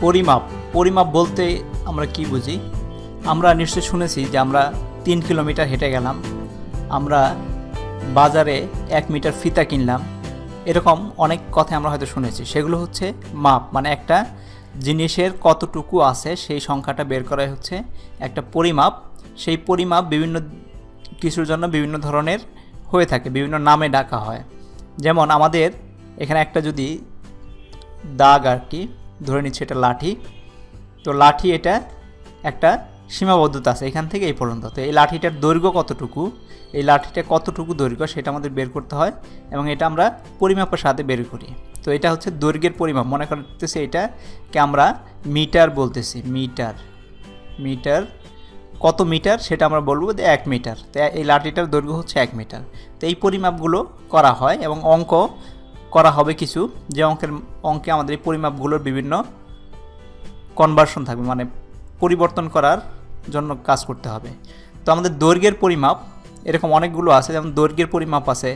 পরিমাপ পরিমাপ বলতে আমরা কি বুঝি? আমরা নিশ্চয়ই শুনেছি যে আমরা 3 কিলোমিটার হেঁটে গেলাম, আমরা বাজারে 1 মিটার ফিতা কিনলাম, এরকম অনেক কথা আমরা হয়তো শুনেছি। সেগুলো হচ্ছে মাপ, মানে একটা জিনিসের কতটুকু আছে সেই সংখ্যাটা বের করাই হচ্ছে একটা পরিমাপ। সেই পরিমাপ বিভিন্ন কিছুর জন্য বিভিন্ন ধরনের হয়ে থাকে, বিভিন্ন নামে ডাকা হয়। যেমন আমাদের এখানে একটা যদি দাগ আর কি ধরে নিচ্ছে, এটা লাঠি, তো লাঠি এটা একটা সীমাবদ্ধতা আছে এখান থেকে এই পর্যন্ত। তো এই লাঠিটার দৈর্ঘ্য কতটুকু, এই লাঠিটা কতটুকু দৈর্ঘ্য সেটা আমাদের বের করতে হয়, এবং এটা আমরা পরিমাপের সাথে বের করি। তো এটা হচ্ছে দৈর্ঘ্যের পরিমাপ। মনে করতেছি এটাকে আমরা মিটার বলতেছি, মিটার মিটার কত মিটার সেটা আমরা বলবো যে 1 মিটার। তো এই লাঠিটার দৈর্ঘ্য হচ্ছে 1 মিটার। তো এই পরিমাপগুলো করা হয় এবং অঙ্ক করা হবে কিছু, যে অঙ্কে আমাদের এই পরিমাপগুলোর বিভিন্ন কনভার্সন থাকবে, মানে পরিবর্তন করার জন্য কাজ করতে হবে। তো আমাদের দৈর্ঘ্যের পরিমাপ এরকম অনেকগুলো আছে, যেমন দৈর্ঘ্যের পরিমাপ আছে,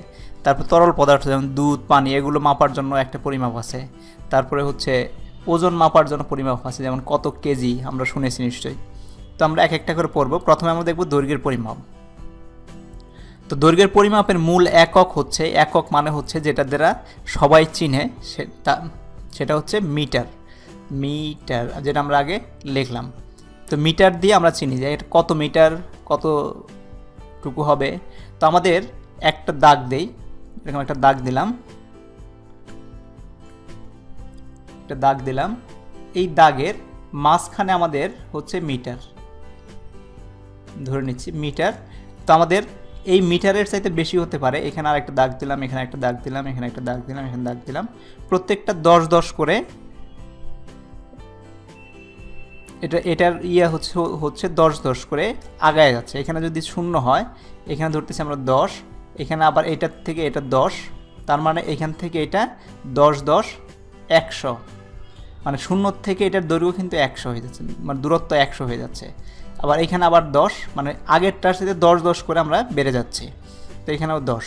তারপর তরল পদার্থ যেমন দুধ, পানি, এগুলো মাপার জন্য একটা পরিমাপ আছে। তারপরে হচ্ছে ওজন মাপার জন্য পরিমাপ আছে, যেমন কত কেজি আমরা শুনেছি নিশ্চয়ই। তো আমরা এক একটা করে পড়ব। প্রথমে আমরা দেখব দৈর্ঘ্যের পরিমাপ। তো দৈর্ঘ্যের পরিমাপের মূল একক হচ্ছে, একক মানে হচ্ছে যেটা দ্বারা সবাই চিনে, সেটা হচ্ছে মিটার। মিটার যেটা আমরা আগে লিখলাম, তো মিটার দিয়ে আমরা চিনি যে এটা কত মিটার, কতটুকু হবে। তো আমাদের একটা দাগ দেই, এরকম একটা দাগ দিলাম, একটা দাগ দিলাম, এই দাগের মাঝখানে আমাদের হচ্ছে মিটার, ধরে নিচ্ছি মিটার। তো আমাদের এই মিটারের চাইতে বেশি হতে পারে। এখানে আর একটা দাগ দিলাম, এখানে একটা দাগ দিলাম, এখানে একটা দাগ দিলাম, এখানে দাগ দিলাম, প্রত্যেকটা 10-10 করে। এটার হচ্ছে 10-10 করে আগায় যাচ্ছে। এখানে যদি 0 হয়, এখানে ধরতেছি আমরা 10, এখানে আবার এটার থেকে এটা 10, তার মানে এখান থেকে এটা 10-10 100, মানে 0 থেকে এটার দৈর্ঘ্য কিন্তু 100 হয়ে যাচ্ছে, মানে দূরত্ব 100 হয়ে যাচ্ছে। আবার এখানে আবার 10, মানে আগেরটার সাথে 10-10 করে আমরা বেড়ে যাচ্ছি। তো এখানেও 10।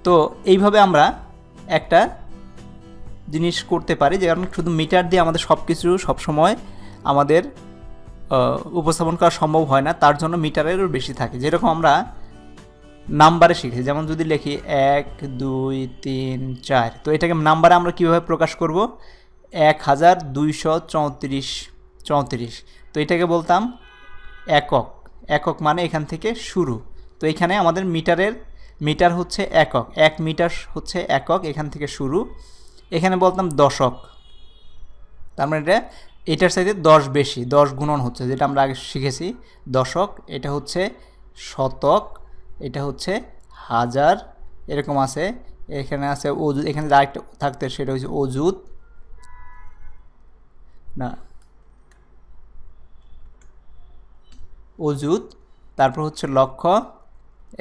তো এইভাবে আমরা একটা জিনিস করতে পারি, যে কারণ শুধু মিটার দিয়ে আমাদের সব কিছু সবসময় আমাদের উপস্থাপন করা সম্ভব হয় না, তার জন্য মিটারেরও বেশি থাকে। যেরকম আমরা নাম্বারে শিখেছি, যেমন যদি লিখি 1 2 3 4, তো এটাকে নাম্বারে আমরা কীভাবে প্রকাশ করব? 1234। তো এটাকে বলতাম একক। একক মানে এখান থেকে শুরু। তো এখানে আমাদের মিটার হচ্ছে একক, 1 মিটার হচ্ছে একক, এখান থেকে শুরু। এখানে বলতাম দশক, তার মানে এটার সাথে 10 বেশি, 10 গুণন হচ্ছে, যেটা আমরা আগে শিখেছি দশক। এটা হচ্ছে শতক, এটা হচ্ছে হাজার, এরকম আছে। এখানে আছে অযুত, এখানে আরেকটা থাকতে সেটা হচ্ছে অযুত, না অযুত। তারপর হচ্ছে লক্ষ,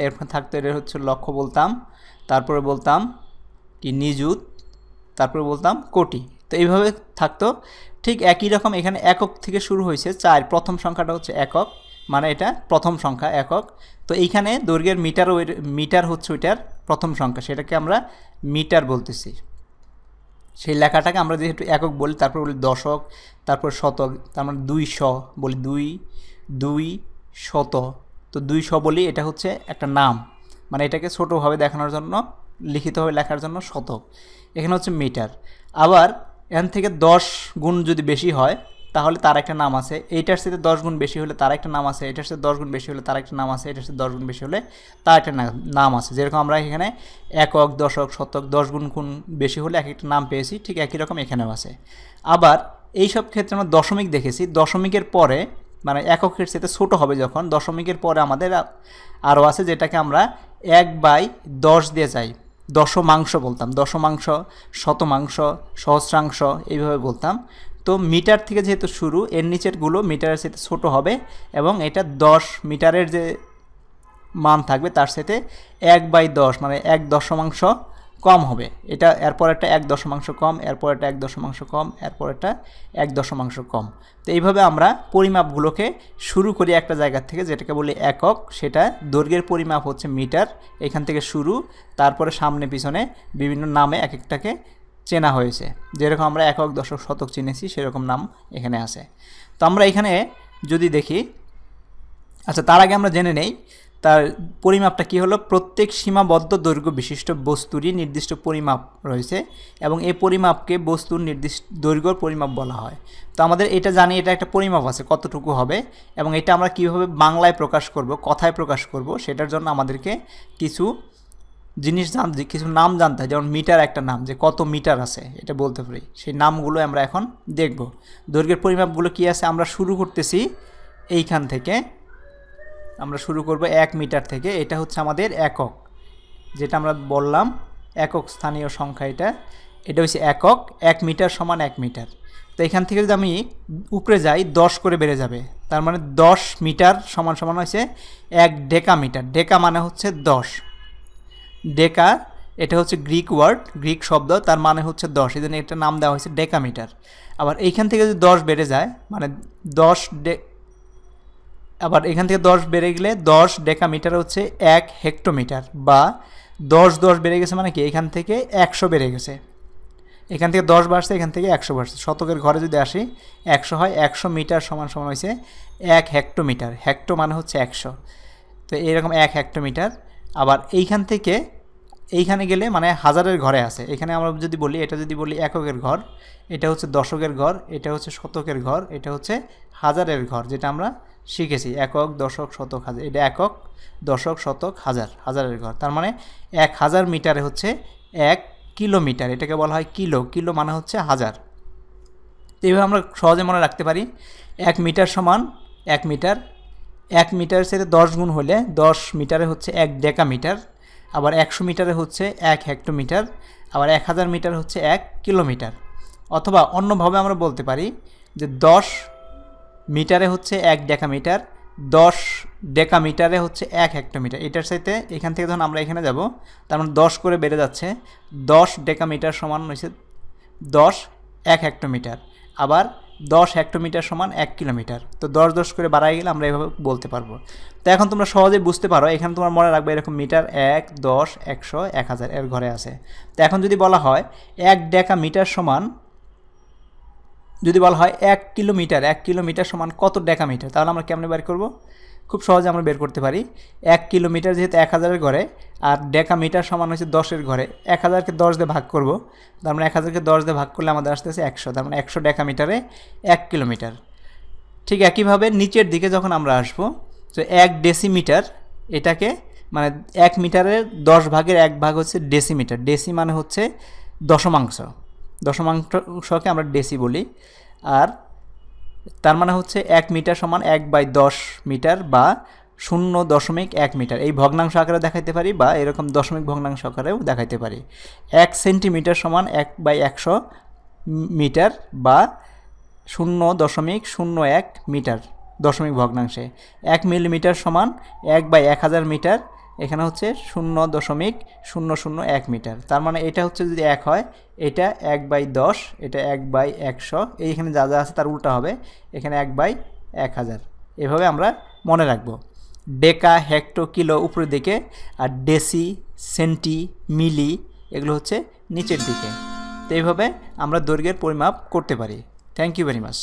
এরপর থাকতো এটা হচ্ছে লক্ষ বলতাম। তারপরে বলতাম কি নিযুত, তারপরে বলতাম কোটি। তো এইভাবে থাকতো। ঠিক একই রকম এখানে একক থেকে শুরু হয়েছে 4, প্রথম সংখ্যাটা হচ্ছে একক, মানে এটা প্রথম সংখ্যা একক। তো এইখানে দৈর্ঘ্যের মিটার হচ্ছে ওইটার প্রথম সংখ্যা, সেটাকে আমরা মিটার বলতেছি। সেই লেখাটাকে আমরা যেহেতু একক বলি, তারপর বলি দশক, তারপর শতক, তার মানে 200 বলি, 200। তো 200 বলি, এটা হচ্ছে একটা নাম, মানে এটাকে ছোটোভাবে দেখানোর জন্য, লিখিতভাবে লেখার জন্য শতক। এখানে হচ্ছে মিটার। আবার এখান থেকে 10 গুণ যদি বেশি হয় তাহলে তার একটা নাম আছে, এইটার সাথে 10 গুণ বেশি হলে তার একটা নাম আছে, এটার সাথে 10 গুণ বেশি হলে তার একটা নাম আছে, এটার সাথে 10 গুণ বেশি হলে তার একটা নাম আছে। যেরকম আমরা এখানে একক, দশক, শতক 10 গুণ বেশি হলে এক একটা নাম পেয়েছি, ঠিক একই রকম এখানেও আছে। আবার এইসব ক্ষেত্রে আমরা দশমিক দেখেছি, দশমিকের পরে মানে এককের সাথে ছোটো হবে যখন, দশমিকের পরে আমাদের আরও আছে, যেটাকে আমরা 1/10 দিয়ে যাই, দশমাংশ বলতাম, দশমাংশ, শতমাংশ, সহস্রাংশ, এইভাবে বলতাম। তো মিটার থেকে যেহেতু শুরু, এর নিচেরগুলো মিটারের সাথে ছোটো হবে, এবং এটা 10 মিটারের যে মান থাকবে তার সাথে 1/10 মানে 1 দশমাংশ কম হবে। এটা এরপর একটা 1 দশমাংশ কম, এরপর একটা 1 দশমাংশ কম, এরপর একটা 1 দশমাংশ কম। তো এইভাবে আমরা পরিমাপগুলোকে শুরু করি একটা জায়গা থেকে, যেটাকে বলি একক। সেটা দৈর্ঘ্যের পরিমাপ হচ্ছে মিটার, এখান থেকে শুরু, তারপরে সামনে পিছনে বিভিন্ন নামে এক একটাকে চেনা হয়েছে, যেরকম আমরা একক, দশক, শতক চিনেছি সেরকম নাম এখানে আছে। তো আমরা এখানে যদি দেখি, আচ্ছা তার আগে আমরা জেনে নেই তার পরিমাপটা কি হলো। প্রত্যেক সীমাবদ্ধ দৈর্ঘ্য বিশিষ্ট বস্তুরই নির্দিষ্ট পরিমাপ রয়েছে এবং এই পরিমাপকে বস্তুর নির্দিষ্ট দৈর্ঘ্যর পরিমাপ বলা হয়। তো আমাদের এটা জানি, এটা একটা পরিমাপ আছে কতটুকু হবে, এবং এটা আমরা কীভাবে বাংলায় প্রকাশ করব, কথায় প্রকাশ করব, সেটার জন্য আমাদেরকে কিছু জিনিস জানতে, কিছু নাম জানতে হয়। যেমন মিটার একটা নাম, যে কত মিটার আছে এটা বলতে পারি, সেই নামগুলো আমরা এখন দেখব। দৈর্ঘ্যের পরিমাপগুলো কি আছে, আমরা শুরু করতেছি এইখান থেকে, আমরা শুরু করব 1 মিটার থেকে। এটা হচ্ছে আমাদের একক, যেটা আমরা বললাম একক স্থানীয় সংখ্যা, এটা হচ্ছে একক। 1 মিটার সমান 1 মিটার। তো এখান থেকে যদি আমি উপরে যাই 10 করে বেড়ে যাবে, তার মানে 10 মিটার সমান সমান হচ্ছে 1 ডেকা মিটার। ডেকা মানে হচ্ছে 10, ডেকা এটা হচ্ছে গ্রিক ওয়ার্ড, গ্রিক শব্দ, তার মানে হচ্ছে 10, এই জন্য একটা নাম দেওয়া হয়েছে ডেকা মিটার। আবার এইখান থেকে যদি 10 বেড়ে যায়, মানে 10 আবার এখান থেকে 10 বেড়ে গেলে 10 ডেকা মিটার হচ্ছে 1 হেক্টোমিটার, বা 10 বেড়ে গেছে মানে কি, এখান থেকে 100 বেড়ে গেছে, এখান থেকে 10 বাড়ছে, এখান থেকে 100 বাড়ছে। শতকের ঘরে যদি আসি 100 হয়, 100 মিটার সমান সমান হয়েছে 1 হেক্টোমিটার। হেক্টো মানে হচ্ছে 100, তো এরকম 1 হেক্টোমিটার। আবার এইখান থেকে এইখানে গেলে মানে হাজারের ঘরে আছে। এখানে আমরা যদি বলি, এটা যদি বলি এককের ঘর, এটা হচ্ছে দশকের ঘর, এটা হচ্ছে শতকের ঘর, এটা হচ্ছে হাজারের ঘর, যেটা আমরা শিখেছি একক, দশক, শতক, হাজার। এটা একক, দশক, শতক, হাজার, হাজারের ঘর। তার মানে 1000 মিটারে হচ্ছে 1 কিলোমিটার, এটাকে বলা হয় কিলো। কিলো মানে হচ্ছে হাজার। তো এইভাবে আমরা সহজে মনে রাখতে পারি 1 মিটার সমান 1 মিটার। 1 মিটারের সাথে 10 গুণ হলে 10 মিটারে হচ্ছে 1 ডেকা মিটার। আবার 100 মিটারে হচ্ছে 1 হেক্টোমিটার। আবার 1000 মিটার হচ্ছে 1 কিলোমিটার। অথবা অন্যভাবে আমরা বলতে পারি যে 10 মিটারে হচ্ছে 1 ডেকা মিটার, 10 ডেকা মিটারে হচ্ছে 1 হেক্টোমিটার। এটার সাথে এখান থেকে যখন আমরা এখানে যাব, তার মানে 10 করে বেড়ে যাচ্ছে, 10 ডেকা মিটার সমান হচ্ছে 10 1 হেক্টোমিটার। আবার 10 হেক্টোমিটার সমান 1 কিলোমিটার। তো 10 করে বাড়াই গেলে আমরা এভাবে বলতে পারবো। তো এখন তোমরা সহজেই বুঝতে পারো, এখানে তোমার মনে রাখবে এরকম মিটার 1, 10, 100, 1000 এর ঘরে আছে। তো এখন যদি বলা হয় 1 ডেকা মিটার সমান, যদি বলা হয় 1 কিলোমিটার, 1 কিলোমিটার সমান কত ডেকা মিটার, তাহলে আমরা কেমনে বের করব? খুব সহজে আমরা বের করতে পারি। 1 কিলোমিটার যেহেতু 1000-এর ঘরে, আর ডেকা মিটার সমান হচ্ছে 10-এর ঘরে, 1000-কে 10 দিয়ে ভাগ করব, তার মানে 1000-কে 10 দিয়ে ভাগ করলে আমাদের আসতেছে 100, তার মানে 100 ডেকা মিটারে 1 কিলোমিটার। ঠিক একইভাবে নিচের দিকে যখন আমরা আসবো, তো 1 ডেসিমিটার, এটাকে মানে 1 মিটারের 10 ভাগের 1 ভাগ হচ্ছে ডেসিমিটার। ডেসি মানে হচ্ছে দশমাংশ, দশমাংশকে আমরা ডেসি বলি। আর তার মানে হচ্ছে 1 মিটার সমান 1/10 মিটার, বা 0.1 মিটার। এই ভগ্নাংশ আকারে দেখাইতে পারি, বা এরকম দশমিক ভগ্নাংশ আকারেও দেখাইতে পারি। 1 সেন্টিমিটার সমান 1/100 মিটার, বা 0.01 মিটার দশমিক ভগ্নাংশে। 1 মিলিমিটার সমান 1/1000 মিটার, এখানে হচ্ছে 0.001 মিটার। তার মানে এটা হচ্ছে যদি 1 হয়, এটা 1/10, এটা 1/100, এইখানে যা যা আছে তার উল্টা হবে, এখানে 1/1000। এভাবে আমরা মনে রাখব। ডেকা, হেক্টো, কিলো উপরের দিকে, আর ডেসি, সেন্টি, মিলি এগুলো হচ্ছে নিচের দিকে। তো এইভাবে আমরা দৈর্ঘ্যের পরিমাপ করতে পারি। Thank you very much.